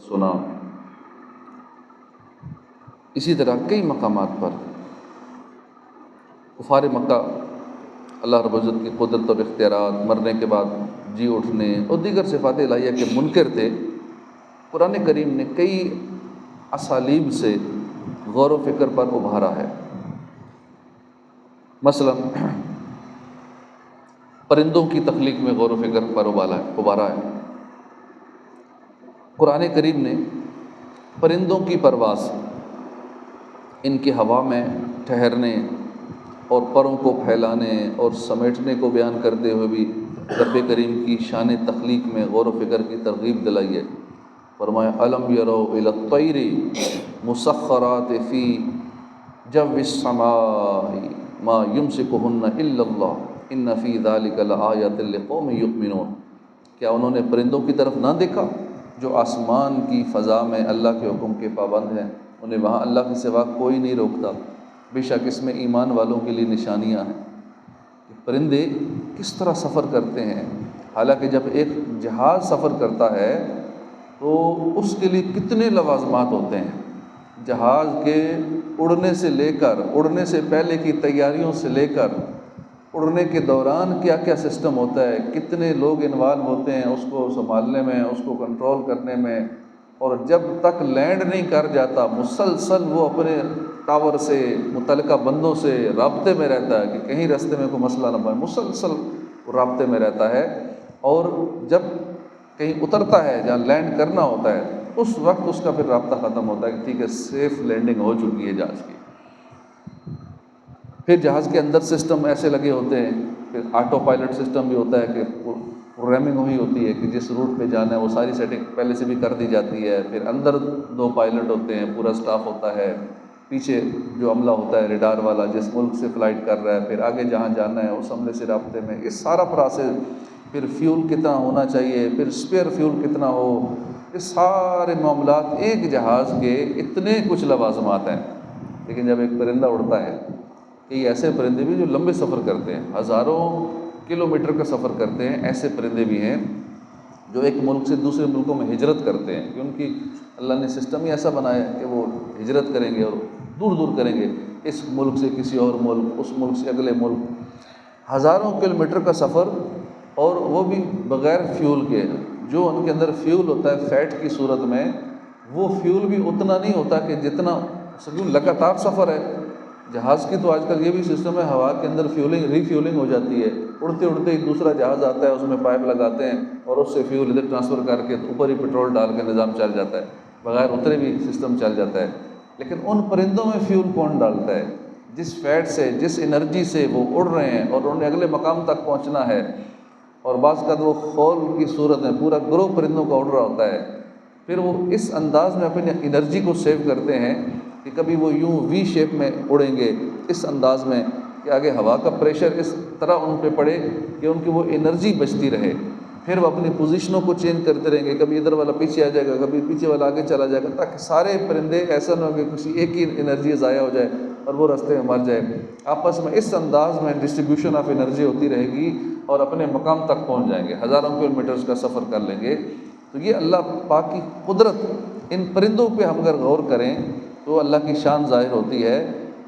سنا۔ اسی طرح کئی مقامات پر کفار مکہ اللہ رب العزت کی قدرت اور اختیارات، مرنے کے بعد جی اٹھنے اور دیگر صفات الہیہ کے منکر تھے۔ قرآن کریم نے کئی اسالیب سے غور و فکر پر ابھارا ہے۔ مثلا پرندوں کی تخلیق میں غور و فکر پر ابھارا ہے۔ قرآن کریم نے پرندوں کی پرواز، ان کے ہوا میں ٹھہرنے اور پروں کو پھیلانے اور سمیٹنے کو بیان کرتے ہوئے بھی رب کریم کی شان تخلیق میں غور و فکر کی ترغیب دلائی ہے۔ فرمایا الم یروا الی الطیر مسخرات فی جو السماء ما یمسکہن الا اللہ ان فی ذلک لآیۃ لقوم یؤمنون۔ کیا انہوں نے پرندوں کی طرف نہ دیکھا جو آسمان کی فضا میں اللہ کے حکم کے پابند ہیں، انہیں وہاں اللہ کے سوا کوئی نہیں روکتا، بے شک اس میں ایمان والوں کے لیے نشانیاں ہیں کہ پرندے کس طرح سفر کرتے ہیں۔ حالانکہ جب ایک جہاز سفر کرتا ہے تو اس کے لیے کتنے لوازمات ہوتے ہیں، جہاز کے اڑنے سے لے کر، اڑنے سے پہلے کی تیاریوں سے لے کر اڑنے کے دوران کیا کیا سسٹم ہوتا ہے، کتنے لوگ انوالو ہوتے ہیں اس کو سنبھالنے میں، اس کو کنٹرول کرنے میں، اور جب تک لینڈ نہیں کر جاتا مسلسل وہ اپنے ٹاور سے، متعلقہ بندوں سے رابطے میں رہتا ہے کہ کہیں راستے میں کوئی مسئلہ نہ بنے، مسلسل رابطے میں رہتا ہے۔ اور جب کہیں اترتا ہے جہاں لینڈ کرنا ہوتا ہے اس وقت اس کا پھر رابطہ ختم ہوتا ہے کہ ٹھیک ہے سیف لینڈنگ ہو چکی ہے جہاز کی۔ پھر جہاز کے اندر سسٹم ایسے لگے ہوتے ہیں، پھر آٹو پائلٹ سسٹم بھی ہوتا ہے کہ پروگرامنگ ہوئی ہوتی ہے کہ جس روٹ پہ جانا ہے وہ ساری سیٹنگ پہلے سے بھی کر دی جاتی ہے۔ پھر اندر 2 پائلٹ ہوتے ہیں، پورا سٹاف ہوتا ہے، پیچھے جو عملہ ہوتا ہے ریڈار والا جس ملک سے فلائٹ کر رہا ہے، پھر آگے جہاں جانا ہے اس عملے سے رابطے میں، یہ سارا پروسیس، پھر فیول کتنا ہونا چاہیے، پھر اسپیئر فیول کتنا ہو، یہ سارے معاملات ایک جہاز کے اتنے کچھ لوازمات ہیں۔ لیکن جب ایک پرندہ اڑتا ہے، کئی ایسے پرندے بھی جو لمبے سفر کرتے ہیں، ہزاروں کلومیٹر کا سفر کرتے ہیں، ایسے پرندے بھی ہیں جو ایک ملک سے دوسرے ملکوں میں ہجرت کرتے ہیں، کہ ان کی اللہ نے سسٹم ہی ایسا بنایا ہے کہ وہ ہجرت کریں گے اور دور دور کریں گے، اس ملک سے کسی اور ملک، اس ملک سے اگلے ملک، ہزاروں کلومیٹر کا سفر، اور وہ بھی بغیر فیول کے۔ جو ان کے اندر فیول ہوتا ہے فیٹ کی صورت میں، وہ فیول بھی اتنا نہیں ہوتا کہ جتنا لگاتار سفر ہے جہاز کی۔ تو آج کل یہ بھی سسٹم ہے ہوا کے اندر ری فیولنگ ہو جاتی ہے، اڑتے اڑتے ایک دوسرا جہاز آتا ہے، اس میں پائپ لگاتے ہیں اور اس سے فیول ادھر ٹرانسفر کر کے اوپر ہی پیٹرول ڈال کے نظام چل جاتا ہے، بغیر اترے بھی سسٹم چل جاتا ہے۔ لیکن ان پرندوں میں فیول کون ڈالتا ہے؟ جس فیٹ سے، جس انرجی سے وہ اڑ رہے ہیں اور انہیں اگلے مقام تک پہنچنا ہے، اور بعض کا وہ خول کی صورت میں پورا گروہ پرندوں کا اڑ رہا ہوتا ہے، پھر وہ اس انداز میں اپنی انرجی کو سیو کرتے ہیں کہ کبھی وہ یوں وی شیپ میں اڑیں گے، اس انداز میں کہ آگے ہوا کا پریشر اس طرح ان پہ پڑے کہ ان کی وہ انرجی بچتی رہے، پھر وہ اپنی پوزیشنوں کو چینج کرتے رہیں گے، کبھی ادھر والا پیچھے آ جائے گا، کبھی پیچھے والا آگے چلا جائے گا، تاکہ سارے پرندے ایسا نہ ہو کہ کسی ایک ہی انرجی ضائع ہو جائے اور وہ راستے میں مر جائے، آپس میں اس انداز میں ڈسٹریبیوشن آف انرجی ہوتی رہے گی اور اپنے مقام تک پہنچ جائیں گے، ہزاروں کلومیٹرز کا سفر کر لیں گے۔ تو یہ اللہ پاک کی قدرت، ان پرندوں پہ ہم اگر غور کریں تو اللہ کی شان ظاہر ہوتی ہے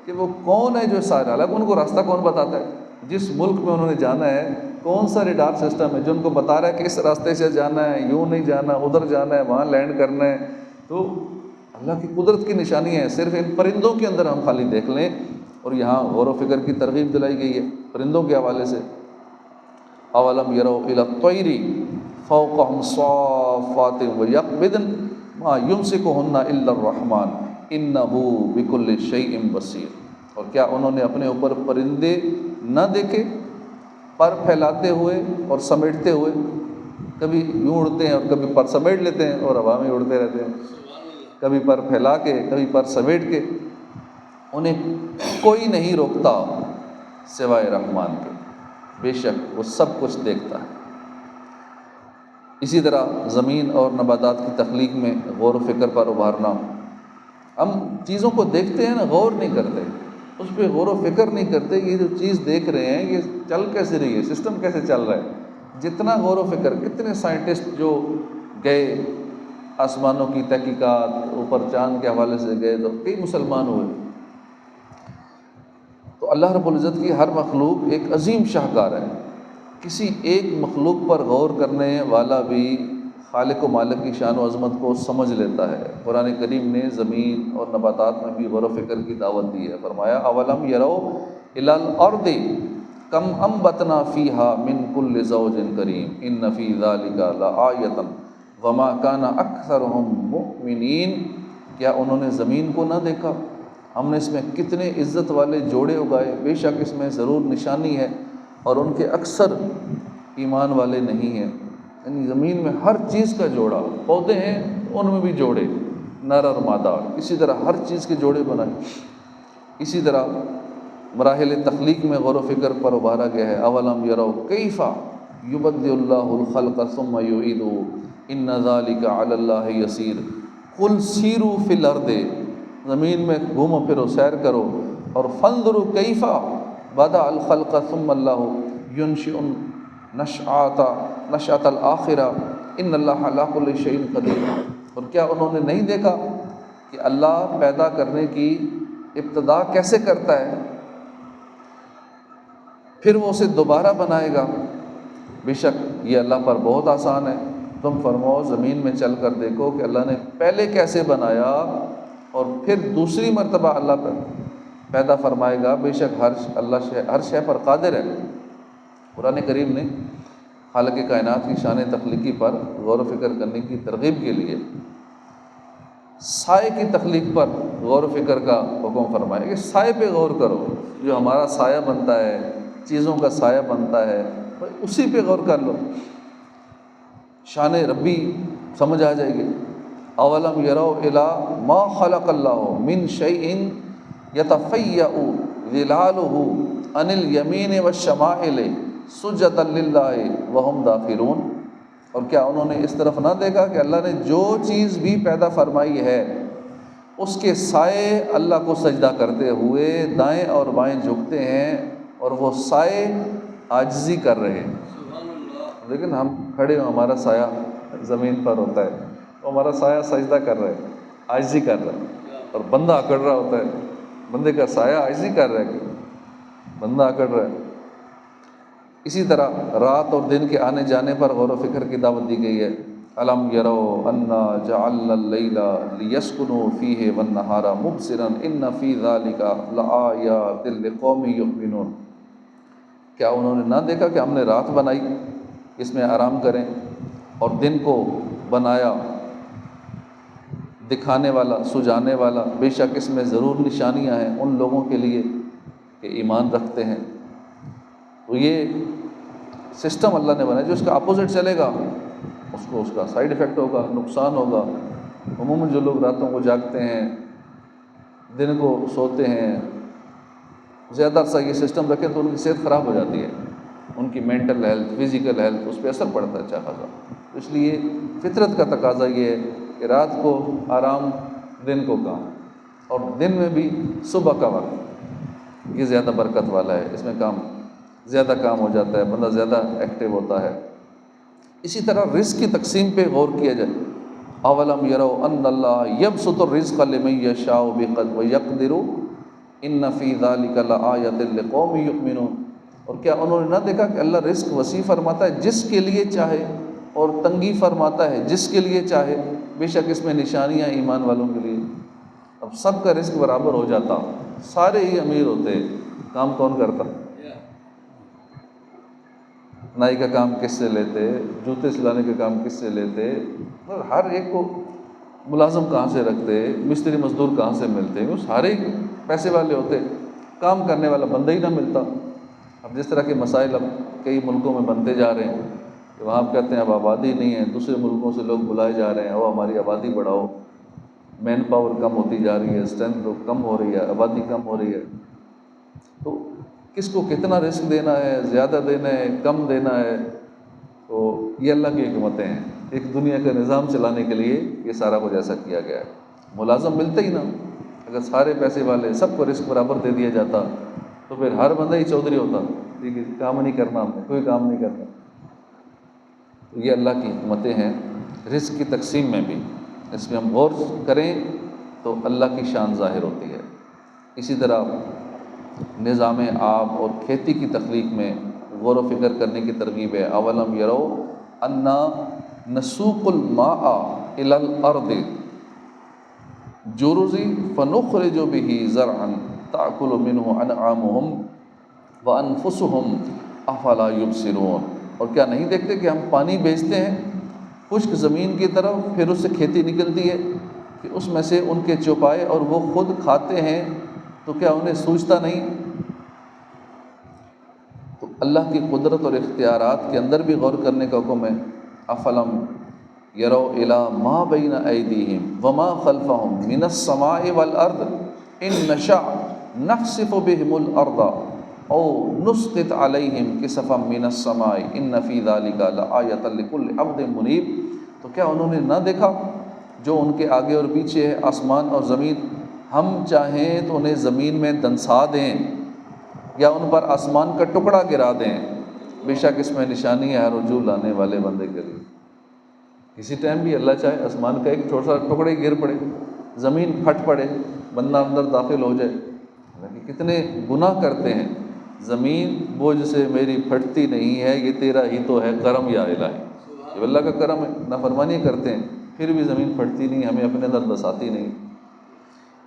کہ وہ کون ہے جو سارے، حالانکہ ان کو راستہ کون بتاتا ہے؟ جس ملک میں انہوں نے جانا ہے کون سا ریڈار سسٹم ہے جو ان کو بتا رہا ہے کہ اس راستے سے جانا ہے، یوں نہیں جانا، ادھر جانا ہے، وہاں لینڈ کرنا ہے؟ تو اللہ کی قدرت کی نشانی ہے، صرف ان پرندوں کے اندر ہم خالی دیکھ لیں، اور یہاں غور و فکر کی ترغیب دلائی گئی ہے پرندوں کے حوالے سے۔ اولم یروا الی الطیر فوقہم صافات ویقبضن ما یمسکہن الا الرحمن انہ بکل شیء بصیر۔ اور کیا انہوں نے اپنے اوپر پرندے نہ دیکھے، پر پھیلاتے ہوئے اور سمیٹتے ہوئے؟ کبھی یوں اڑتے ہیں اور کبھی پر سمیٹ لیتے ہیں اور ہوا میں اڑتے رہتے ہیں، کبھی پر پھیلا کے کبھی پر سمیٹ کے۔ انہیں کوئی نہیں روکتا سوائے رحمان کے، بے شک وہ سب کچھ دیکھتا ہے۔ اسی طرح زمین اور نباتات کی تخلیق میں غور و فکر پر ابھارنا۔ ہم چیزوں کو دیکھتے ہیں نا، غور نہیں کرتے، اس پہ غور و فکر نہیں کرتے، یہ جو چیز دیکھ رہے ہیں یہ چل کیسے رہی ہے، سسٹم کیسے چل رہا ہے۔ جتنا غور و فکر، کتنے سائنٹسٹ جو گئے آسمانوں کی تحقیقات، اوپر چاند کے حوالے سے گئے تو کئی مسلمان ہوئے۔ تو اللہ رب العزت کی ہر مخلوق ایک عظیم شاہکار ہے، کسی ایک مخلوق پر غور کرنے والا بھی خالق و مالک کی شان و عظمت کو سمجھ لیتا ہے۔ قرآن کریم نے زمین اور نباتات میں بھی غور و فکر کی دعوت دی ہے۔ فرمایا اولم یروا الی الارض کم انبتنا فیہا من کل زوج کریم ان فی ذلک لآیۃ وما کان اکثرہم مؤمنین۔ کیا انہوں نے زمین کو نہ دیکھا؟ ہم نے اس میں کتنے عزت والے جوڑے اگائے، بے شک اس میں ضرور نشانی ہے، اور ان کے اکثر ایمان والے نہیں ہیں۔ یعنی زمین میں ہر چیز کا جوڑا، پودے ہیں ان میں بھی جوڑے، نر اور مادہ، اسی طرح ہر چیز کے جوڑے بنائے۔ اسی طرح مراحل تخلیق میں غور و فکر پر ابھارا گیا ہے۔ اولم یروا کیف یبدئ اللہ الخلق ثم یعیدہ ان ذلک علی اللہ یسیر قل سیروا فی الارض، زمین میں گھومو پھرو، سیر کرو، اور فانظروا کیف بدأ الخلق ثم اللہ ینشئ نشأۃ الآخرہ ان اللہ علی کل شیء قدیر۔ اور کیا انہوں نے نہیں دیکھا کہ اللہ پیدا کرنے کی ابتدا کیسے کرتا ہے، پھر وہ اسے دوبارہ بنائے گا؟ بے شک یہ اللہ پر بہت آسان ہے۔ تم فرماؤ زمین میں چل کر دیکھو کہ اللہ نے پہلے کیسے بنایا، اور پھر دوسری مرتبہ اللہ پر پیدا فرمائے گا۔ بے شک اللہ ہر شے پر قادر ہے۔ قرآن کریم نے خالق کائنات کی شان تخلیقی پر غور و فکر کرنے کی ترغیب کے لیے سائے کی تخلیق پر غور و فکر کا حکم فرمایا کہ سائے پہ غور کرو، جو ہمارا سایہ بنتا ہے، چیزوں کا سایہ بنتا ہے، اسی پہ غور کر لو، شان ربی سمجھ آ جائے گی۔ اولم یروا الی ما خلق اللہ من شیء یتفیأ ظلالہ عن الیمین والشمائل سجدا للہ وہم داخرون۔ اور کیا انہوں نے اس طرف نہ دیکھا کہ اللہ نے جو چیز بھی پیدا فرمائی ہے اس کے سائے اللہ کو سجدہ کرتے ہوئے دائیں اور بائیں جھکتے ہیں، اور وہ سائے عاجزی کر رہے ہیں۔ لیکن ہم کھڑے ہوں، ہمارا سایہ زمین پر ہوتا ہے، تو ہمارا سایہ سجدہ کر رہا ہے، عاجزی کر رہا ہے، اور بندہ اکڑ رہا ہوتا ہے، بندے کا سایہ عاجزی کر رہا ہے کہ بندہ اکڑ رہا ہے۔ اسی طرح رات اور دن کے آنے جانے پر غور و فکر کی دعوت دی گئی ہے۔ الم یروا انا جعلنا اللیل لیسکنوا فیہ والنہار مبصرا ان فی ذلک لآیات لقوم یؤمنون۔ کیا انہوں نے نہ دیکھا کہ ہم نے رات بنائی اس میں آرام کریں، اور دن کو بنایا دکھانے والا، سجانے والا؟ بے شک اس میں ضرور نشانیاں ہیں ان لوگوں کے لیے کہ ایمان رکھتے ہیں۔ تو یہ سسٹم اللہ نے بنایا، جو اس کا اپوزٹ چلے گا اس کا سائیڈ ایفیکٹ ہوگا، نقصان ہوگا۔ عموماً جو لوگ راتوں کو جاگتے ہیں، دن کو سوتے ہیں، زیادہ عرصہ یہ سسٹم رکھیں تو ان کی صحت خراب ہو جاتی ہے، ان کی مینٹل ہیلتھ، فزیکل ہیلتھ، اس پہ اثر پڑتا ہے اچھا خاصا۔ اس لیے فطرت کا تقاضا یہ ہے کہ رات کو آرام، دن کو کام، اور دن میں بھی صبح کا وقت یہ زیادہ برکت والا ہے، اس میں زیادہ کام ہو جاتا ہے، بندہ زیادہ ایکٹیو ہوتا ہے۔ اسی طرح رزق کی تقسیم پہ غور کیا جائے۔ اولم یروا ان اللہ یبسط الرزق لمن یشاء ویقدر ان فی ذلک لآیۃ لقوم یؤمنون۔ اور کیا انہوں نے نہ دیکھا کہ اللہ رزق وسیع فرماتا ہے جس کے لیے چاہے، اور تنگی فرماتا ہے جس کے لیے چاہے؟ بے شک اس میں نشانیاں ایمان والوں کے لیے۔ اب سب کا رزق برابر ہو جاتا، سارے ہی امیر ہوتے، کام کون کرتا؟ نائی کا کام کس سے لیتے، جوتے سلانے کا کام کس سے لیتے، ہر ایک کو ملازم کہاں سے رکھتے، مستری مزدور کہاں سے ملتے، وہ سارے پیسے والے ہوتے، کام کرنے والا بندہ ہی نہ ملتا۔ اب جس طرح کے مسائل اب کئی ملکوں میں بنتے جا رہے ہیں کہ وہاں آپ کہتے ہیں اب آبادی نہیں ہے، دوسرے ملکوں سے لوگ بلائے جا رہے ہیں، وہ ہماری آبادی بڑھاؤ، مین پاور کم ہوتی جا رہی ہے، اسٹرینتھ کم ہو رہی ہے، آبادی کم ہو رہی ہے، تو کس کو کتنا رزق دینا ہے، زیادہ دینا ہے، کم دینا ہے؟ تو یہ اللہ کی حکمتیں ہیں، ایک دنیا کا نظام چلانے کے لیے یہ سارا کچھ ایسا کیا گیا ہے۔ ملازم ملتے ہی نہ، اگر سارے پیسے والے سب کو رزق برابر دے دیا جاتا تو پھر ہر بندہ ہی چودھری ہوتا، ٹھیک ہے، کام نہیں کرنا، ہم نے کوئی کام نہیں کرنا۔ تو یہ اللہ کی حکمتیں ہیں رزق کی تقسیم میں بھی۔ اس میں ہم غور کریں تو اللہ کی شان ظاہر ہوتی ہے۔ اسی طرح نظام آب اور کھیتی کی تخلیق میں غور و فکر کرنے کی ترغیب ہے۔ اولم یرو انا نسوق الماء الی الارض جرزی فنخرج به زرعا تاکل منہ انعامہم وانفسہم افلا یبصرون۔ اور کیا نہیں دیکھتے کہ ہم پانی بھیجتے ہیں خشک زمین کی طرف، پھر اس سے کھیتی نکلتی ہے کہ اس میں سے ان کے چوپائے اور وہ خود کھاتے ہیں، تو کیا انہیں سوچتا نہیں؟ تو اللہ کی قدرت اور اختیارات کے اندر بھی غور کرنے کا حکم ہے۔ افلم یرو الی ما بین ایدیہم وما خلفہم من السماء والارض ان نشأ نخسف بہم الارض او نسقط علیہم کسفا من السماء ان فی ذلک لآیۃ لکل عبد منیب۔ تو کیا انہوں نے نہ دیکھا جو ان کے آگے اور پیچھے ہے، آسمان اور زمین؟ ہم چاہیں تو انہیں زمین میں دنسا دیں یا ان پر آسمان کا ٹکڑا گرا دیں، بے شک اس میں نشانی ہے رجوع لانے والے بندے کے لیے۔ کسی ٹائم بھی اللہ چاہے آسمان کا ایک چھوٹا سا ٹکڑے گر پڑے، زمین پھٹ پڑے، بندہ اندر داخل ہو جائے۔ حالانکہ کتنے گناہ کرتے ہیں، زمین بوجھ سے میری پھٹتی نہیں ہے، یہ تیرا ہی تو ہے کرم یا الہی، یہ اللہ کا کرم ہے۔ نافرمانی کرتے ہیں پھر بھی زمین پھٹتی نہیں، ہمیں اپنے اندر دساتی نہیں۔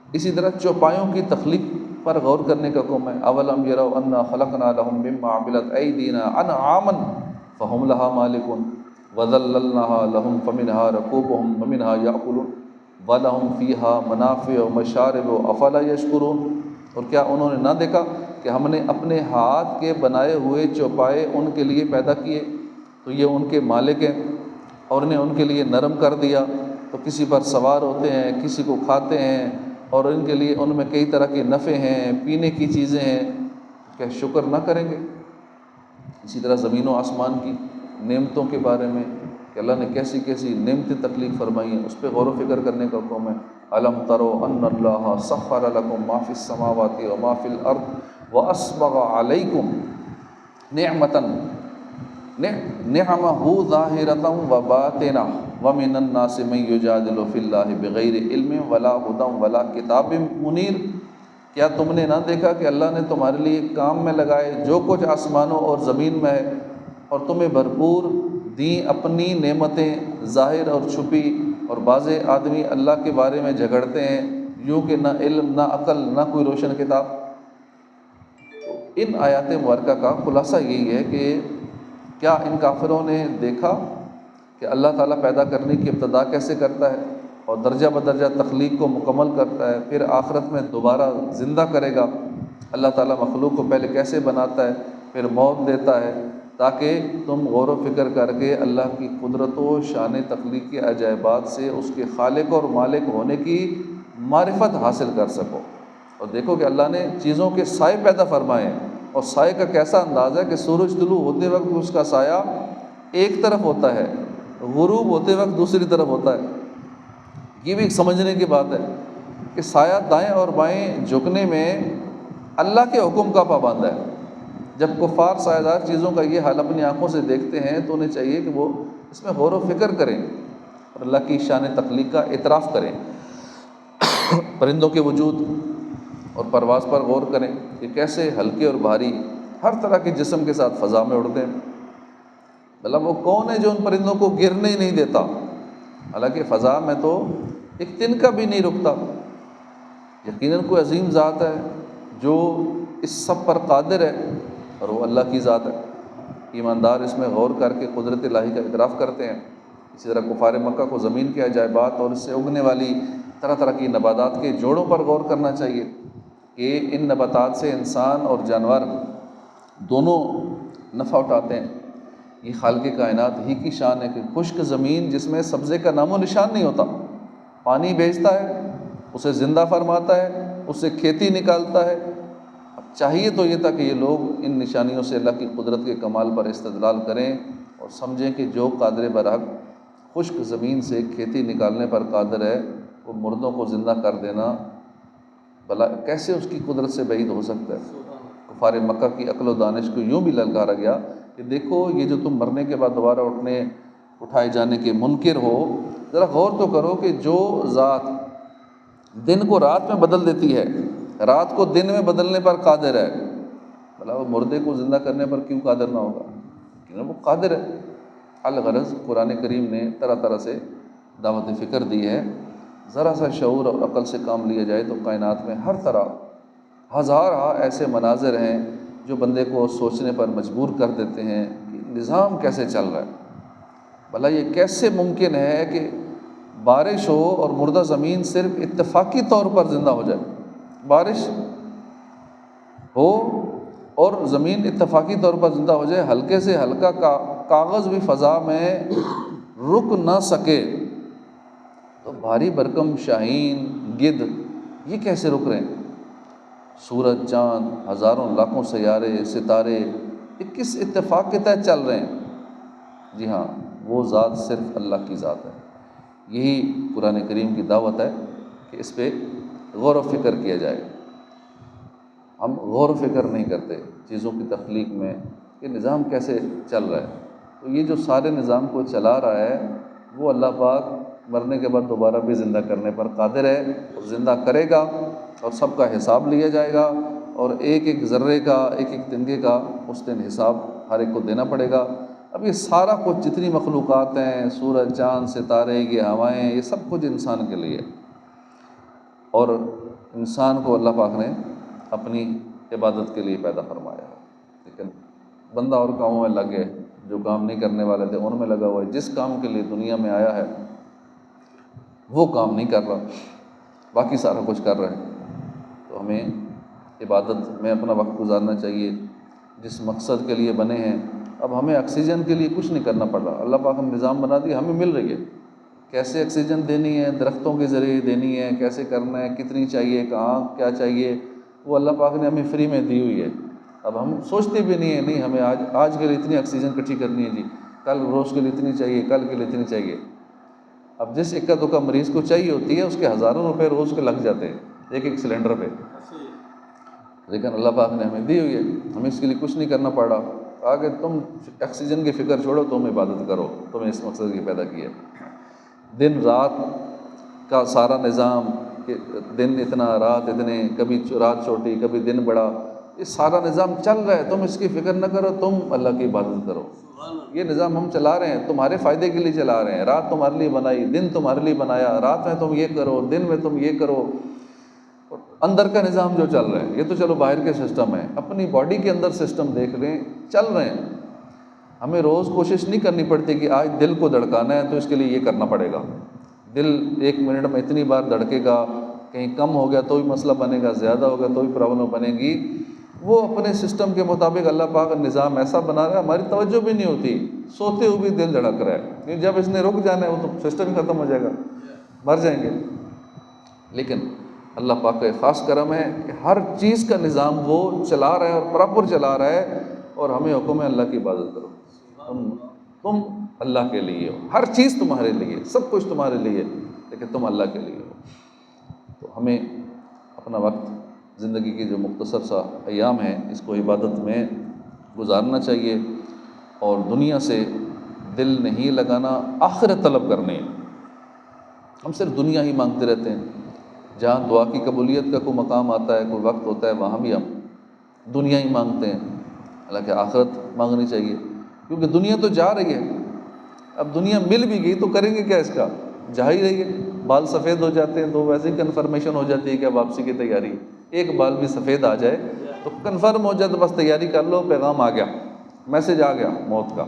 اسی طرح چوپایوں کی تخلیق پر غور کرنے کا حکم ہے۔ اولم یروا انا خلقنا لهم مما عملت ایدینا انعاما فهم لها مالکون وذللناها لهم فمنها ركوبهم ومنها یاکلون ولهم فیها منافع ومشارب افلا یشکرون۔ اور کیا انہوں نے نہ دیکھا کہ ہم نے اپنے ہاتھ کے بنائے ہوئے چوپائے ان کے لیے پیدا کیے، تو یہ ان کے مالک ہیں اور انہیں ان کے لیے نرم کر دیا، تو کسی پر سوار ہوتے ہیں، کسی کو کھاتے ہیں، اور ان کے لیے ان میں کئی طرح کے نفع ہیں، پینے کی چیزیں ہیں، کیا شکر نہ کریں گے؟ اسی طرح زمین و آسمان کی نعمتوں کے بارے میں کہ اللہ نے کیسی کیسی نعمتیں تخلیق فرمائی ہیں، اس پہ غور و فکر کرنے کا حکم ہے۔ الم تروا ان اللہ سخر لکم ما فی السماوات وما فی الارض واسبغ علیکم نعمتا نعمہ ظاہرۃ وباطنہ ومن الناس من یجادل فی اللہ بغیر علم ولا ہدی ولا کتاب منیر۔ کیا تم نے نہ دیکھا کہ اللہ نے تمہارے لیے کام میں لگائے جو کچھ آسمانوں اور زمین میں ہے، اور تمہیں بھرپور دیں اپنی نعمتیں ظاہر اور چھپی، اور بعض آدمی اللہ کے بارے میں جھگڑتے ہیں یوں کہ نہ علم نہ عقل نہ کوئی روشن کتاب۔ ان آیات مبارکہ کا خلاصہ یہی ہے کہ کیا ان کافروں نے دیکھا کہ اللہ تعالیٰ پیدا کرنے کی ابتدا کیسے کرتا ہے اور درجہ بدرجہ تخلیق کو مکمل کرتا ہے، پھر آخرت میں دوبارہ زندہ کرے گا۔ اللہ تعالیٰ مخلوق کو پہلے کیسے بناتا ہے، پھر موت دیتا ہے، تاکہ تم غور و فکر کر کے اللہ کی قدرت و شان تخلیق کے عجائبات سے اس کے خالق اور مالک ہونے کی معرفت حاصل کر سکو۔ اور دیکھو کہ اللہ نے چیزوں کے سائے پیدا فرمائے ہیں، اور سائے کا کیسا انداز ہے کہ سورج طلوع ہوتے وقت اس کا سایہ ایک طرف ہوتا ہے، غروب ہوتے وقت دوسری طرف ہوتا ہے۔ یہ بھی ایک سمجھنے کی بات ہے کہ سایہ دائیں اور بائیں جھکنے میں اللہ کے حکم کا پابند ہے۔ جب کفار سایہ دار چیزوں کا یہ حال اپنی آنکھوں سے دیکھتے ہیں تو انہیں چاہیے کہ وہ اس میں غور و فکر کریں اور اللہ کی شان تخلیق کا اعتراف کریں۔ پرندوں کے وجود اور پرواز پر غور کریں کہ کیسے ہلکے اور بھاری ہر طرح کے جسم کے ساتھ فضا میں اڑتے ہیں۔ مطلب وہ کون ہے جو ان پرندوں کو گرنے ہی نہیں دیتا؟ حالانکہ فضا میں تو ایک تنکا بھی نہیں رکتا۔ یقیناً کوئی عظیم ذات ہے جو اس سب پر قادر ہے، اور وہ اللہ کی ذات ہے۔ ایماندار اس میں غور کر کے قدرت الہی کا اعتراف کرتے ہیں۔ اسی طرح کفار مکہ کو زمین کے عجائبات اور اس سے اگنے والی طرح طرح کی نباتات کے جوڑوں پر غور کرنا چاہیے کہ ان نباتات سے انسان اور جانور دونوں نفع اٹھاتے ہیں۔ یہ خالق کائنات ہی کی شان ہے کہ خشک زمین جس میں سبزے کا نام و نشان نہیں ہوتا، پانی بھیجتا ہے، اسے زندہ فرماتا ہے، اس سے کھیتی نکالتا ہے۔ اب چاہیے تو یہ تھا کہ یہ لوگ ان نشانیوں سے اللہ کی قدرت کے کمال پر استدلال کریں اور سمجھیں کہ جو قادر برحق خشک زمین سے کھیتی نکالنے پر قادر ہے، وہ مردوں کو زندہ کر دینا بھلا کیسے اس کی قدرت سے بعید ہو سکتا ہے؟ کفار مکہ کی عقل و دانش کو یوں بھی للکارا گیا کہ دیکھو یہ جو تم مرنے کے بعد دوبارہ اٹھائے جانے کے منکر ہو، ذرا غور تو کرو کہ جو ذات دن کو رات میں بدل دیتی ہے، رات کو دن میں بدلنے پر قادر ہے، بھلا وہ مردے کو زندہ کرنے پر کیوں قادر نہ ہوگا؟ کیونکہ وہ قادر ہے۔ الغرض قرآن کریم نے طرح طرح سے دعوت فکر دی ہے، ذرا سا شعور اور عقل سے کام لیا جائے تو کائنات میں ہر طرح ہزارہ ایسے مناظر ہیں جو بندے کو سوچنے پر مجبور کر دیتے ہیں کہ نظام کیسے چل رہا ہے۔ بھلا یہ کیسے ممکن ہے کہ بارش ہو اور مردہ زمین صرف اتفاقی طور پر زندہ ہو جائے؟ بارش ہو اور زمین اتفاقی طور پر زندہ ہو جائے، ہلکے سے ہلکا کاغذ بھی فضا میں رک نہ سکے، تو بھاری بھرکم شاہین گدھ یہ کیسے رک رہے ہیں؟ سورج، چاند، ہزاروں لاکھوں سیارے، ستارے، یہ کس اتفاق کے تحت چل رہے ہیں؟ جی ہاں، وہ ذات صرف اللہ کی ذات ہے۔ یہی قرآن کریم کی دعوت ہے کہ اس پہ غور و فکر کیا جائے۔ ہم غور و فکر نہیں کرتے چیزوں کی تخلیق میں کہ نظام کیسے چل رہا ہے۔ تو یہ جو سارے نظام کو چلا رہا ہے وہ اللہ پاک مرنے کے بعد دوبارہ بھی زندہ کرنے پر قادر ہے، اور زندہ کرے گا اور سب کا حساب لیا جائے گا، اور ایک ایک ذرے کا، ایک ایک تنگے کا اس دن حساب ہر ایک کو دینا پڑے گا۔ اب یہ سارا کچھ جتنی مخلوقات ہیں، سورج، چاند، ستارے، یہ ہوائیں، یہ سب کچھ انسان کے لیے، اور انسان کو اللہ پاک نے اپنی عبادت کے لیے پیدا فرمایا ہے، لیکن بندہ اور کاموں میں لگ گئے، جو کام نہیں کرنے والے تھے ان میں لگا ہوا ہے۔ جس کام کے لیے دنیا میں آیا ہے وہ کام نہیں کر رہا، باقی سارا کچھ کر رہا ہے۔ تو ہمیں عبادت میں اپنا وقت گزارنا چاہیے، جس مقصد کے لیے بنے ہیں۔ اب ہمیں آکسیجن کے لیے کچھ نہیں کرنا پڑ رہا، اللہ پاک ہم نظام بنا دیا، ہمیں مل رہی ہے۔ کیسے آکسیجن دینی ہے، درختوں کے ذریعے دینی ہے، کیسے کرنا ہے، کتنی چاہیے، کہاں کیا چاہیے، وہ اللہ پاک نے ہمیں فری میں دی ہوئی ہے۔ اب ہم سوچتے بھی نہیں ہیں، نہیں ہمیں آج کے لیے اتنی آکسیجن اکٹھی کرنی ہے جی، کل روز کے لیے اتنی چاہیے، کل کے لیے اتنی چاہیے۔ اب جس اکا دکا مریض کو چاہیے ہوتی ہے اس کے ہزاروں روپے روز کے لگ جاتے ہیں ایک ایک سلنڈر پہ، لیکن اللہ پاک نے ہمیں دی ہوئی ہے، ہمیں اس کے لیے کچھ نہیں کرنا پڑ رہا۔ آگے تم آکسیجن کی فکر چھوڑو، تم عبادت کرو، تمہیں اس مقصد کی پیدا کی ہے۔ دن رات کا سارا نظام کہ دن اتنا رات اتنے، کبھی رات چھوٹی کبھی دن بڑا، یہ سارا نظام چل رہا ہے، تم اس کی فکر نہ کرو، تم اللہ کی عبادت کرو۔ یہ نظام ہم چلا رہے ہیں، تمہارے فائدے کے لیے چلا رہے ہیں۔ رات تمہارے لیے بنائی، دن تمہارے لیے بنایا، رات میں تم یہ کرو، دن میں تم یہ کرو۔ اور اندر کا نظام جو چل رہا ہے یہ تو چلو باہر کے سسٹم ہے، اپنی باڈی کے اندر سسٹم دیکھ لیں، چل رہے ہیں۔ ہمیں روز کوشش نہیں کرنی پڑتی کہ آج دل کو دھڑکانا ہے تو اس کے لیے یہ کرنا پڑے گا، دل 1 منٹ میں اتنی بار دھڑکے گا، کہیں کم ہو گیا تو بھی مسئلہ بنے گا، زیادہ ہو گیا تو بھی پرابلم بنے گی۔ وہ اپنے سسٹم کے مطابق اللہ پاک کا نظام ایسا بنا رہا ہے، ہماری توجہ بھی نہیں ہوتی، سوتے ہوئے بھی دل دھڑک رہا ہے، کیونکہ جب اس نے رک جانا ہے وہ تو سسٹم ختم ہو جائے گا، مر جائیں گے۔ لیکن اللہ پاک کا خاص کرم ہے کہ ہر چیز کا نظام وہ چلا رہا ہے اور پراپر چلا رہا ہے، اور ہمیں حکم ہے اللہ کی عبادت کرو، تم اللہ کے لیے ہو، ہر چیز تمہارے لیے، سب کچھ تمہارے لیے، لیکن تم اللہ کے لیے ہو۔ تو ہمیں اپنا وقت، زندگی کی جو مختصر سا ایام ہیں اس کو عبادت میں گزارنا چاہیے، اور دنیا سے دل نہیں لگانا، آخرت طلب کرنی ہے۔ ہم صرف دنیا ہی مانگتے رہتے ہیں، جہاں دعا کی قبولیت کا کوئی مقام آتا ہے، کوئی وقت ہوتا ہے، وہاں بھی ہم دنیا ہی مانگتے ہیں، حالانکہ آخرت مانگنی چاہیے، کیونکہ دنیا تو جا رہی ہے۔ اب دنیا مل بھی گئی تو کریں گے کیا اس کا؟ جا ہی رہی ہے، بال سفید ہو جاتے ہیں تو ویسے ہی کنفرمیشن ہو جاتی ہے کہ واپسی کی تیاری، ایک بال بھی سفید آ جائے تو کنفرم ہو جائے، تو بس تیاری کر لو، پیغام آ گیا، میسج آ گیا موت کا۔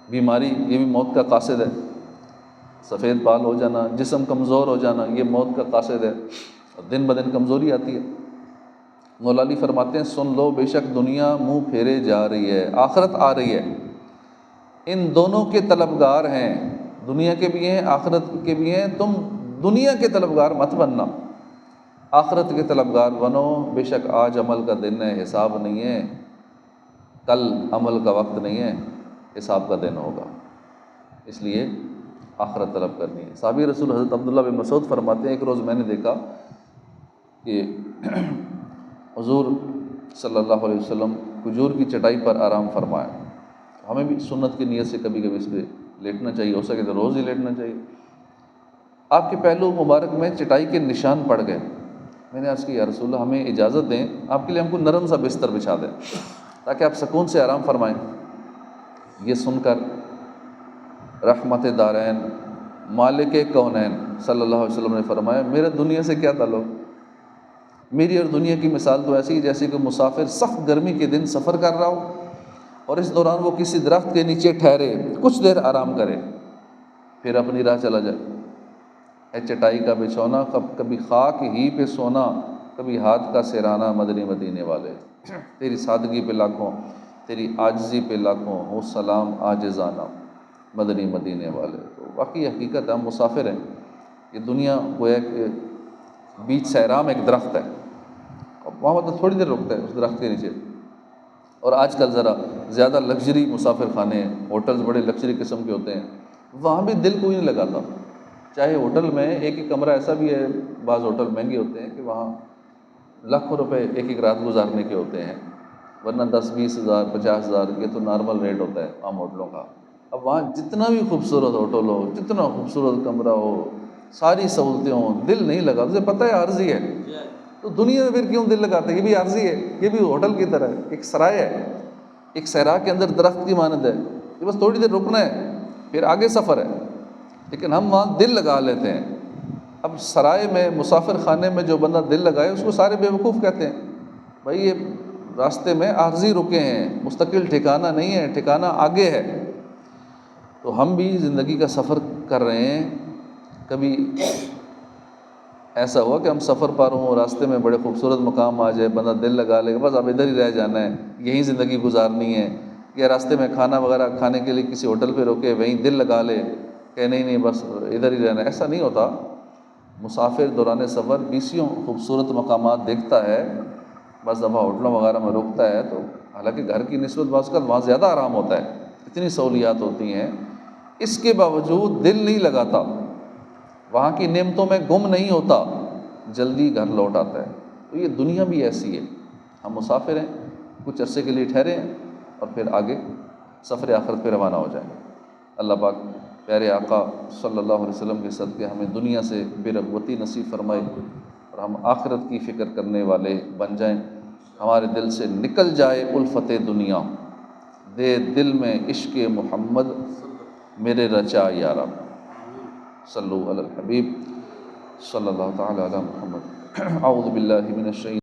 بیماری یہ بھی موت کا قاصد ہے، سفید بال ہو جانا، جسم کمزور ہو جانا، یہ موت کا قاصد ہے، اور دن بدن کمزوری آتی ہے۔ مولا علی فرماتے ہیں سن لو بے شک دنیا منہ پھیرے جا رہی ہے، آخرت آ رہی ہے، ان دونوں کے طلبگار ہیں، دنیا کے بھی ہیں آخرت کے بھی ہیں، تم دنیا کے طلبگار مت بننا، آخرت کے طلبگار بنو، بے شک آج عمل کا دن ہے، حساب نہیں ہے، کل عمل کا وقت نہیں ہے، حساب کا دن ہوگا، اس لیے آخرت طلب کرنی ہے۔ صحابی رسول حضرت عبداللہ بن مسعود فرماتے ہیں ایک روز میں نے دیکھا کہ حضور صلی اللہ علیہ وسلم کھجور کی چٹائی پر آرام فرمایا، ہمیں بھی سنت کی نیت سے کبھی کبھی اس پہ لیٹنا چاہیے، ہو سکے تو روز ہی لیٹنا چاہیے۔ آپ کے پہلو مبارک میں چٹائی کے نشان پڑ گئے۔ میں نے عرض کی یا رسول اللہ ہمیں اجازت دیں، آپ کے لیے ہم کو نرم سا بستر بچھا دیں تاکہ آپ سکون سے آرام فرمائیں۔ یہ سن کر رحمت دارین مالک کونین صلی اللہ علیہ وسلم نے فرمایا میرے دنیا سے کیا تعلق، میری اور دنیا کی مثال تو ایسی جیسے کہ مسافر سخت گرمی کے دن سفر کر رہا ہو اور اس دوران وہ کسی درخت کے نیچے ٹھہرے، کچھ دیر آرام کرے، پھر اپنی راہ چلا جائے۔ اے چٹائی کا بچھونا، کبھی خاک ہی پہ سونا، کبھی ہاتھ کا سرانا مدنی مدینے والے، تیری سادگی پہ لاکھوں، تیری عاجزی پہ لاکھوں ہو سلام عاجزانہ مدنی مدینے والے۔ تو واقعی حقیقت ہم مسافر ہیں، یہ دنیا گویا کہ بیچ صحرا میں ایک درخت ہے، وہاں مطلب تھوڑی دیر رکتا ہے اس درخت کے نیچے۔ اور آج کل ذرا زیادہ لگژری مسافر خانے ہیں، ہوٹلز بڑے لگژری قسم کے ہوتے ہیں، وہاں بھی دل کوئی نہیں لگاتا۔ چاہے ہوٹل میں ایک ایک کمرہ ایسا بھی ہے، بعض ہوٹل مہنگے ہوتے ہیں کہ وہاں لاکھوں روپے ایک ایک رات گزارنے کے ہوتے ہیں، ورنہ 10-20 ہزار 50 ہزار یہ تو نارمل ریٹ ہوتا ہے عام ہوٹلوں کا۔ اب وہاں جتنا بھی خوبصورت ہوٹل ہو، جتنا خوبصورت کمرہ ہو، ساری سہولتیں ہوں، دل نہیں لگا، تجھے پتہ ہے عارضی ہے، تو دنیا میں پھر کیوں دل لگاتے ہیں؟ یہ بھی عارضی ہے، یہ بھی ہوٹل کی طرح ہے، ایک سرائے ہے، ایک صحرا کے اندر درخت کی مانند ہے، یہ بس تھوڑی دیر رکنا ہے پھر آگے سفر ہے، لیکن ہم وہاں دل لگا لیتے ہیں۔ اب سرائے میں، مسافر خانے میں جو بندہ دل لگائے اس کو سارے بیوقوف کہتے ہیں۔ بھائی یہ راستے میں عارضی رکے ہیں، مستقل ٹھکانہ نہیں ہے، ٹھکانہ آگے ہے۔ تو ہم بھی زندگی کا سفر کر رہے ہیں، کبھی ایسا ہوا کہ ہم سفر پر ہوں، راستے میں بڑے خوبصورت مقام آ جائے، بندہ دل لگا لے بس اب ادھر ہی رہ جانا ہے، یہیں زندگی گزارنی ہے، یا راستے میں کھانا وغیرہ کھانے کے لیے کسی ہوٹل پہ روکے وہیں دل لگا لے کہ نہیں نہیں بس ادھر ہی رہنا ہے۔ ایسا نہیں ہوتا۔ مسافر دوران سفر بیسیوں خوبصورت مقامات دیکھتا ہے، بس دفعہ ہوٹلوں وغیرہ میں روکتا ہے تو حالانکہ گھر کی نسبت بعض اوقات وہاں زیادہ آرام ہوتا ہے، اتنی سہولیات ہوتی ہیں، اس کے باوجود دل نہیں لگاتا، وہاں کی نعمتوں میں گم نہیں ہوتا، جلدی گھر لوٹ آتا ہے۔ تو یہ دنیا بھی ایسی ہے، ہم مسافر ہیں، کچھ عرصے کے لیے ٹھہرے ہیں اور پھر آگے سفر آخرت پہ روانہ ہو جائیں گے۔ اللہ پاک پیارے آقا صلی اللہ علیہ وسلم کے صدقے ہمیں دنیا سے بے رغبتی نصیب فرمائے اور ہم آخرت کی فکر کرنے والے بن جائیں، ہمارے دل سے نکل جائے الفت دنیا، دے دل میں عشق محمد میرے رچا یا رب، صلو علی الحبیب صلی اللہ تعالی علی محمد۔ اعوذ باللہ من الشیطان